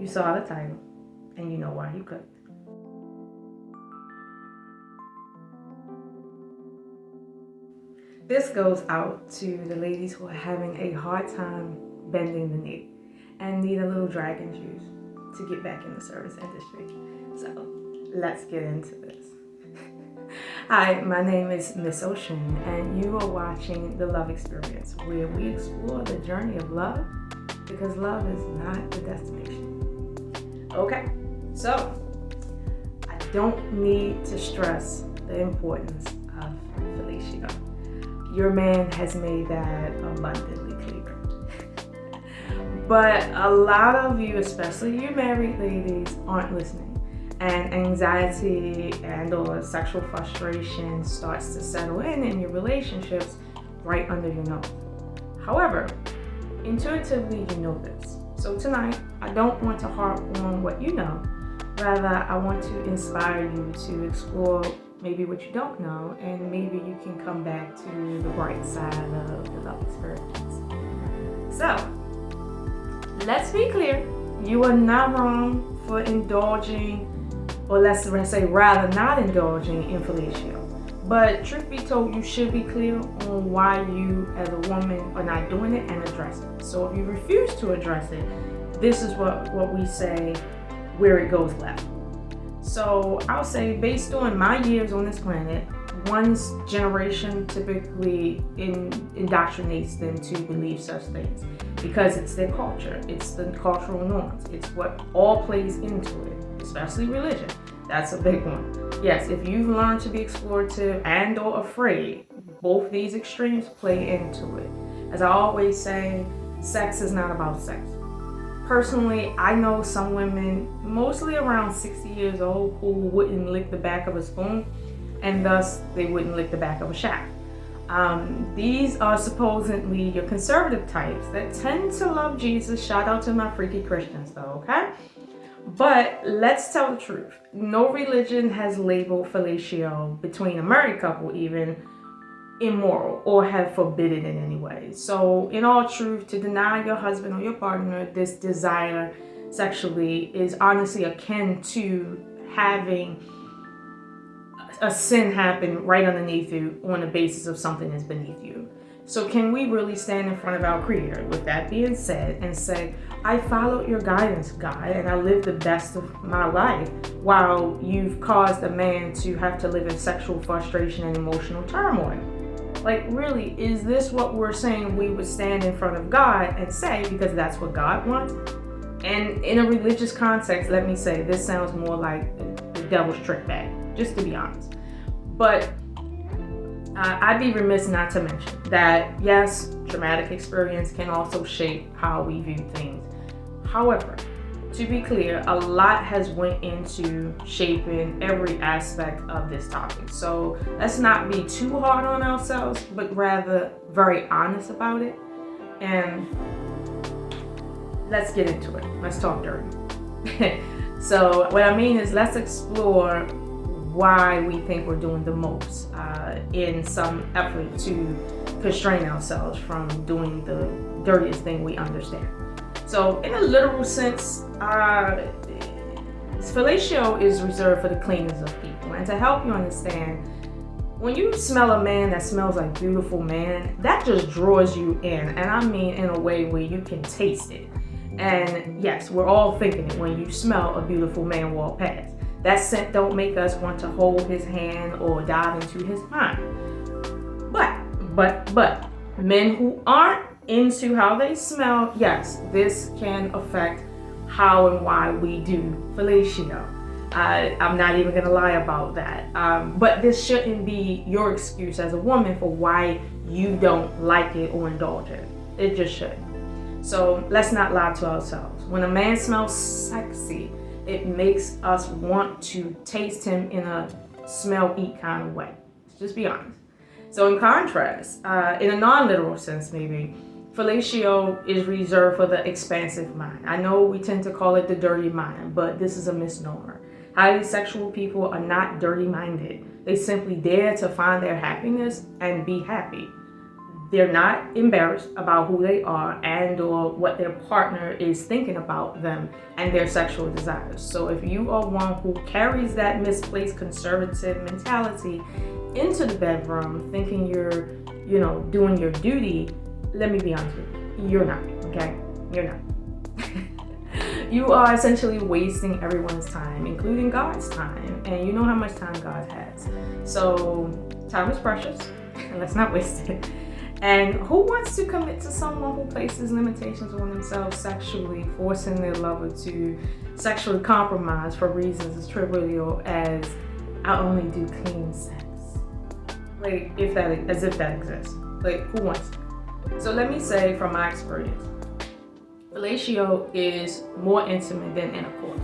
You saw the title, and you know why you clicked. This goes out to the ladies who are having a hard time bending the knee and need a little dragon juice to get back in the service industry. So let's get into this. Hi, my name is Ms Oshun, and you are watching The Love Experience, where we explore the journey of love, because love is not the destination. Okay, so I don't need to stress the importance of fellatio. Your man has made that abundantly clear. But a lot of you, especially you married ladies, aren't listening. And anxiety and or sexual frustration starts to settle in your relationships right under your nose. However, intuitively you know this. So tonight, I don't want to harp on what you know. Rather, I want to inspire you to explore maybe what you don't know, and maybe you can come back to the bright side of the love experience. So, let's be clear. You are not wrong for indulging, or let's say rather not indulging in fellatio. But truth be told, you should be clear on why you as a woman are not doing it and address it. So if you refuse to address it, this is what we say where it goes left. So I'll say, based on my years on this planet, one's generation typically indoctrinates them to believe such things because it's their culture, it's the cultural norms, it's what all plays into it, especially religion. That's a big one. Yes, if you've learned to be explorative and or afraid, both these extremes play into it. As I always say, sex is not about sex. Personally, I know some women, mostly around 60 years old, who wouldn't lick the back of a spoon, and thus they wouldn't lick the back of a shaft. These are supposedly your conservative types that tend to love Jesus. Shout out to my freaky Christians though, okay? But let's tell the truth. No religion has labeled fellatio, between a married couple even, immoral or have forbidden in any way. So in all truth, to deny your husband or your partner this desire sexually is honestly akin to having a sin happen right underneath you on the basis of something that's beneath you. So can we really stand in front of our Creator, with that being said, and say, I followed your guidance, God, and I lived the best of my life, while you've caused a man to have to live in sexual frustration and emotional turmoil? Like, really, is this what we're saying we would stand in front of God and say, because that's what God wants? And in a religious context, let me say, this sounds more like the devil's trick bag, just to be honest. But I'd be remiss not to mention that, yes, traumatic experience can also shape how we view things. However, to be clear, a lot has went into shaping every aspect of this topic. So let's not be too hard on ourselves, but rather very honest about it. And let's get into it. Let's talk dirty. So what I mean is, let's explore why we think we're doing the most in some effort to constrain ourselves from doing the dirtiest thing we understand. So in a literal sense, fellatio is reserved for the cleanest of people. And to help you understand, when you smell a man that smells like beautiful man, that just draws you in. And I mean in a way where you can taste it. And yes, we're all thinking it when you smell a beautiful man walk past. That scent don't make us want to hold his hand or dive into his mind. But men who aren't into how they smell, yes, this can affect how and why we do fellatio. I'm not even gonna lie about that. But this shouldn't be your excuse as a woman for why you don't like it or indulge it. It just shouldn't. So let's not lie to ourselves. When a man smells sexy, it makes us want to taste him in a smell-eat kind of way. Let's just be honest. So in contrast, in a non-literal sense maybe, fellatio is reserved for the expansive mind. I know we tend to call it the dirty mind, but this is a misnomer. Highly sexual people are not dirty-minded. They simply dare to find their happiness and be happy. they're not embarrassed about who they are and or what their partner is thinking about them and their sexual desires. So if you are one who carries that misplaced conservative mentality into the bedroom, thinking you're, doing your duty, let me be honest with you, you're not, okay? You're not. You are essentially wasting everyone's time, including God's time, and you know how much time God has. So time is precious, and let's not waste it. And who wants to commit to someone who places limitations on themselves sexually, forcing their lover to sexually compromise for reasons as trivial as I only do clean sex? Like, as if that exists. Like, who wants to? So let me say from my experience, fellatio is more intimate than intercourse.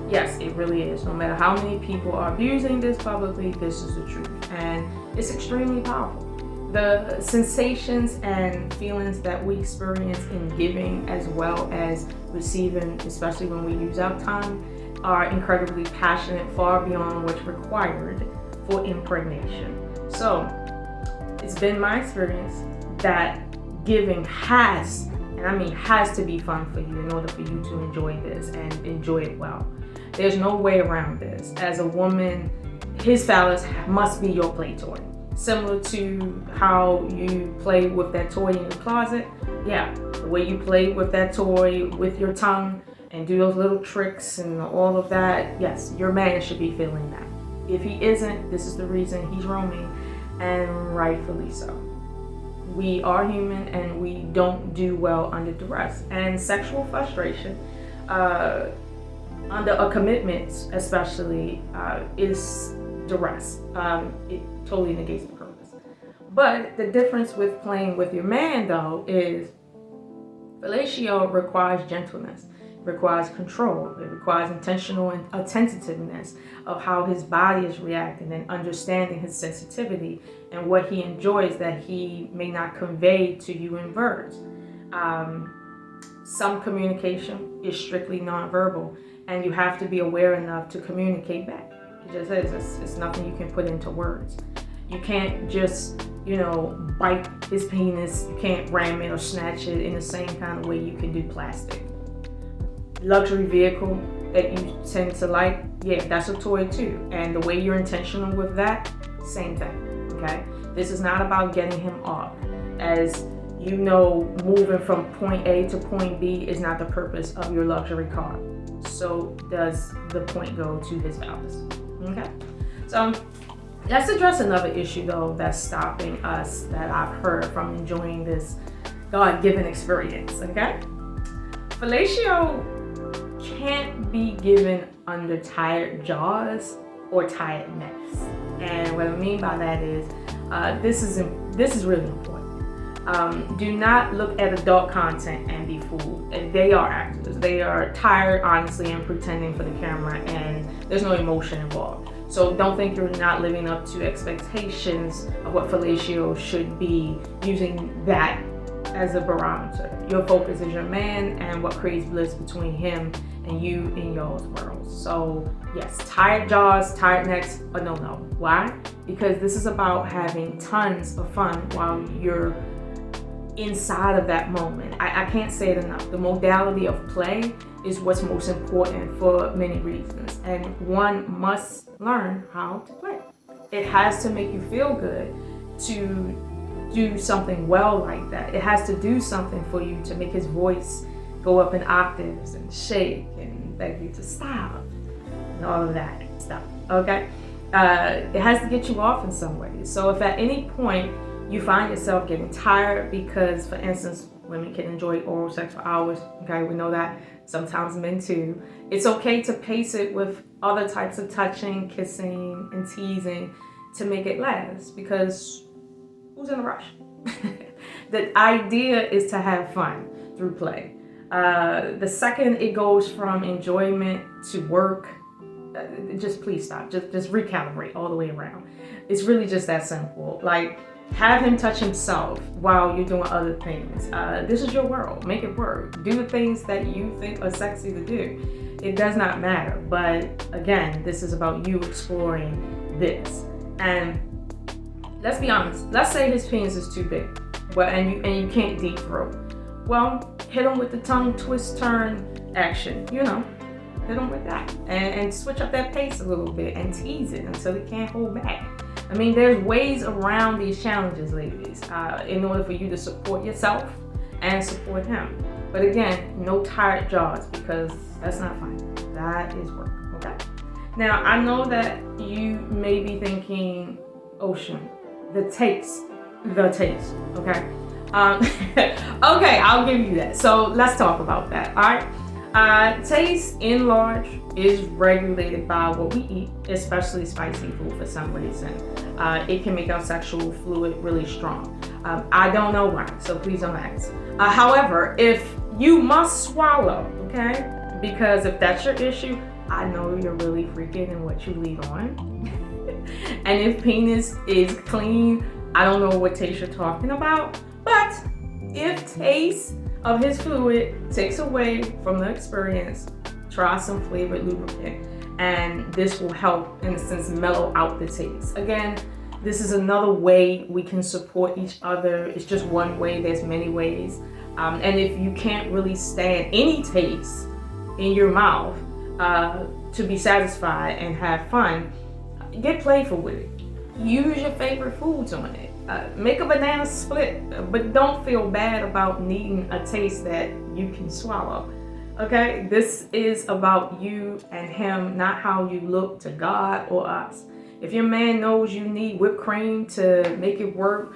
Yes, it really is. No matter how many people are abusing this publicly, this is the truth. And it's extremely powerful. The sensations and feelings that we experience in giving as well as receiving, especially when we use our tongue, are incredibly passionate, far beyond what's required for impregnation. So it's been my experience that giving has, and I mean has, to be fun for you in order for you to enjoy this and enjoy it well. There's no way around this. As a woman, his phallus must be your play toy. Similar to how you play with that toy in your closet. Yeah, the way you play with that toy with your tongue and do those little tricks and all of that, yes, your man should be feeling that. If he isn't, this is the reason he's roaming, and rightfully so. We are human and we don't do well under duress. And sexual frustration, under a commitment especially, is duress. It totally negates the purpose. But the difference with playing with your man, though, is fellatio requires gentleness, requires control, it requires intentional attentiveness of how his body is reacting and understanding his sensitivity and what he enjoys that he may not convey to you in words. Some communication is strictly nonverbal, and you have to be aware enough to communicate back. It just is. It's nothing you can put into words. You can't just, bite his penis. You can't ram it or snatch it in the same kind of way you can do plastic. Luxury vehicle that you tend to like, yeah, that's a toy too. And the way you're intentional with that, same thing, okay? This is not about getting him off. As you know, moving from point A to point B is not the purpose of your luxury car. So does the point go to his phallus, okay? So let's address another issue though that's stopping us that I've heard from enjoying this God-given experience, okay? Fellatio can't be given under tired jaws or tired necks. And what I mean by that is, this is really important. Do not look at adult content and be fooled. They are actors. They are tired, honestly, and pretending for the camera, and there's no emotion involved. So don't think you're not living up to expectations of what fellatio should be using that as a barometer. Your focus is your man and what creates bliss between him and you in y'all's world. So yes, tired jaws, tired necks, a no-no. Why? Because this is about having tons of fun while you're inside of that moment. I can't say it enough. The modality of play is what's most important for many reasons, and one must learn how to play. It has to make you feel good to do something well like that. It has to do something for you to make his voice go up in octaves and shake and beg you to stop and all of that stuff, okay? It has to get you off in some way. So if at any point you find yourself getting tired because, for instance, women can enjoy oral sex for hours, okay, we know that, sometimes men too. It's okay to pace it with other types of touching, kissing, and teasing to make it last, because who's in a rush? The idea is to have fun through play. The second it goes from enjoyment to work, just please stop. Just recalibrate all the way around. It's really just that simple. Like, have him touch himself while you're doing other things. This is your world. Make it work. Do the things that you think are sexy to do. It does not matter. But again, this is about you exploring this. And let's be honest. Let's say his penis is too big. Well, and you can't deep throat. Well, hit them with the tongue twist turn action. You know, hit them with that, and switch up that pace a little bit and tease it until it can't hold back. I mean, there's ways around these challenges, ladies, in order for you to support yourself and support him. But again, no tired jaws, because that's not fun. That is work, okay? Now, I know that you may be thinking, Oshun, the taste, okay? Okay, I'll give you that. So let's talk about that, all right? Taste in large is regulated by what we eat, especially spicy food for some reason. It can make our sexual fluid really strong. I don't know why, so please don't ask. However, if you must swallow, okay? Because if that's your issue, I know you're really freaking in what you lead on. And if penis is clean, I don't know what taste you're talking about. But if taste of his fluid takes away from the experience, try some flavored lubricant. And this will help, in a sense, mellow out the taste. Again, this is another way we can support each other. It's just one way, there's many ways. And if you can't really stand any taste in your mouth to be satisfied and have fun, get playful with it. Use your favorite foods on it. Make a banana split, but don't feel bad about needing a taste that you can swallow. Okay, this is about you and him, not how you look to God or us. If your man knows you need whipped cream to make it work,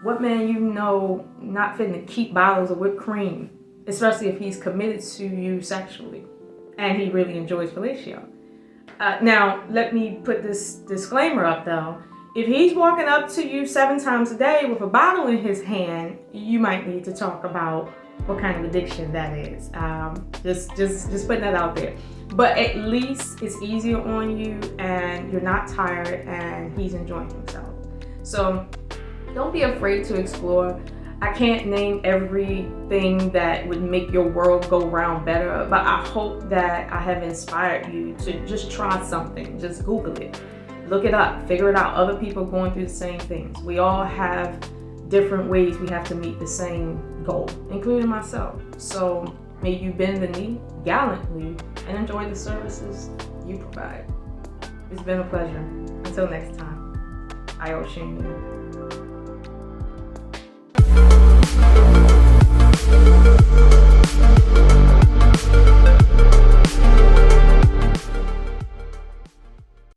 what man you know not fitting to keep bottles of whipped cream, especially if he's committed to you sexually and he really enjoys fellatio? Now, let me put this disclaimer up though. If he's walking up to you 7 times a day with a bottle in his hand, you might need to talk about what kind of addiction that is. Just putting that out there. But at least it's easier on you and you're not tired and he's enjoying himself. So don't be afraid to explore. I can't name everything that would make your world go round better, but I hope that I have inspired you to just try something. Just Google it. Look it up, figure it out. Other people are going through the same things. We all have different ways we have to meet the same goal, including myself. So may you bend the knee gallantly and enjoy the services you provide. It's been a pleasure. Until next time, I Oshun you.